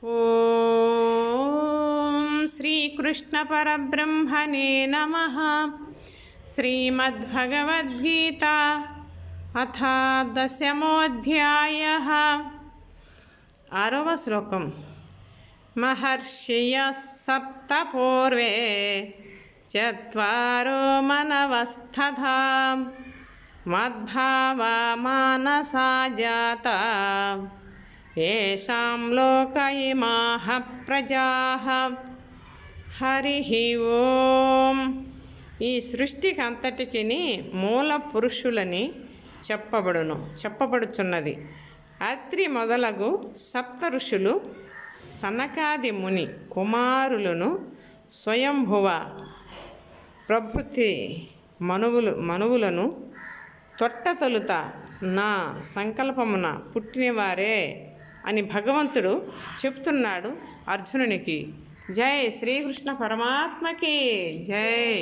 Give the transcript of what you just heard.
ఓం శ్రీకృష్ణ పరబ్రహ్మణే నమః. శ్రీమద్భగవద్గీత అథ 10వ అధ్యాయः. 6వ శ్లోకం. మహర్షియః సప్త పూర్వే చత్వారో మనవస్తథా మద్భావా మానసా జాతా ఏషాం లోక ఇమాః ప్రజాః. హరి ఓం. ఈ సృష్టికి అంతటికి మూల పురుషులని చెప్పబడుచున్నది. అత్రి మొదలగు సప్త ఋషులు సనకాది ముని కుమారులను స్వయంభువ ప్రభృతి మనువులను తొట్టతొలుత నా సంకల్పమున పుట్టినవారే అని భగవంతుడు చెప్తున్నాడు అర్జునునికి. జై శ్రీకృష్ణ పరమాత్మకి జై.